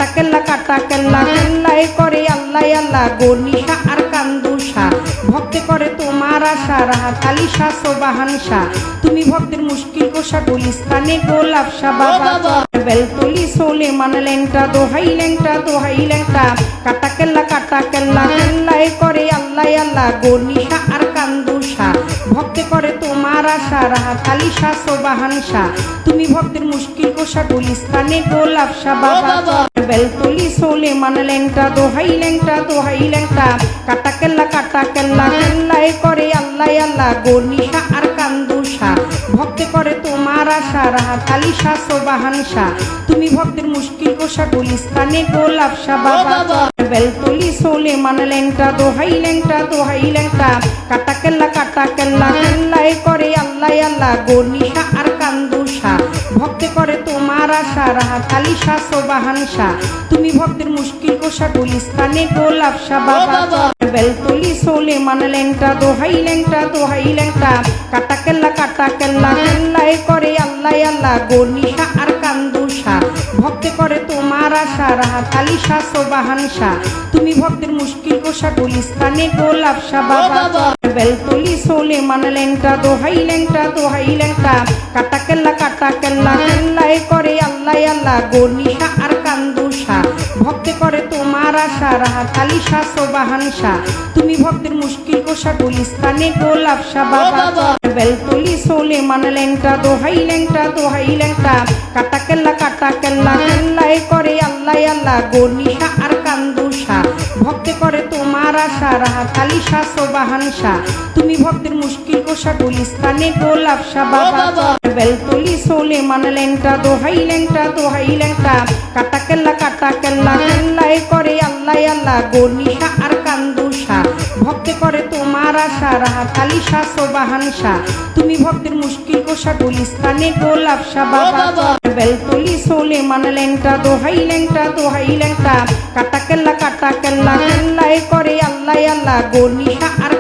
কাটা কেল্লা কেল্লায় করে আল্লাহ আল্লাহ গনিশা আর কান্দুষা ভক্তে করে তোমার আশা রাহাত আলী শাহ সোবাহান শাহ তুমি ভক্তের মুশকিল কোষা গুলিস্তানে গোলাপ শাহ বাবা বেলতলি সোলে মান ল্যাংটা দোহাই ল্যাংটা কাটা কেল্লা কেল্লায় করে আল্লাহ আল্লাহ গনিশা আর কান্দুষা ভক্তে করে তোমার আশা রাহাত আলী শাহ সোবাহান শাহ তুমি ভক্তের মুশকিল কোষা গুলিস্তানে গোলাপ শাহ বাবা বেলতলি সোলে মান ল্যাংটা দোহাই ল্যাংটা কাটা কেল্লা কেল্লায় করে আল্লাহ আল্লাহ গনিশা আর কান্দুষা ভক্তে করে তোমার আশা রাহাত আলী শাহ সোবাহান শাহ তুমি ভক্তের মুশকিল কোষা গুলিস্তানে গোলাপ শাহ বাবা বেলতলি সোলে মান ল্যাংটা দোহাই ল্যাংটা কাটা কেল্লায় করে আল্লাহ আল্লাহ গনিশা আর কান্দুষা ভক্তে করে তোমার আশা রাহাত আলী শাহ সোবাহান শাহ তুমি ভক্তের মুশকিল কোষা গুলিস্তানে গোলাপ শাহ বাবা বেলতলি সোলে মান ল্যাংটা দোহাই ল্যাংটা কাটা কেল্লায় করে আল্লাহ আল্লাহ গনিশা আর কান্দুষা ভক্তে করে তোমার আশা রাহাত আলী শাহ সোবাহান শাহ তুমি ভক্তের মুশকিল কোষা গুলিস্তানে গোলাপ শাহ বাবা বেলতলি সোলে মান ল্যাংটা দোহাই ল্যাংটা কাটা কেল্লায় করে আল্লাহ আল্লাহ গনিশা আর কান্দুষা ভক্তে করে তোমার আশা রাহাত আলী শাহ সোবাহান শাহ তুমি ভক্তের মুশকিল কোষা গুলিস্তানে গোলাপ শাহ বাবা বেলতলি সোলে মান ল্যাংটা দোহাই ল্যাংটা কাটা কেল্লায় করে আল্লাহ আল্লাহ গনিশা আর কান্দুষা ভক্তে করে তোমার আশা রাহাত আলী শাহ সোবাহান শাহ তুমি ভক্তের মুশকিল কোষা গুলিস্তানে গোলাপ শাহ বাবা বেলতলি সোলে মান ল্যাংটা দোহাই ল্যাংটা কাটা কেল্লায় করে আল্লাহ আল্লাহ গনিশা আর কান্দুষা ভক্তে করে তোমার আশা রাহাত আলী শাহ সোবাহান শাহ তুমি ভক্তের মুশকিল কোষা গুলিস্তানে গোলাপ শাহ বাবা বেলতলি সোলে মান ল্যাংটা দোহাই ল্যাংটা কাটা কেল্লায় করে আল্লাহ আল্লাহ গনিশা আর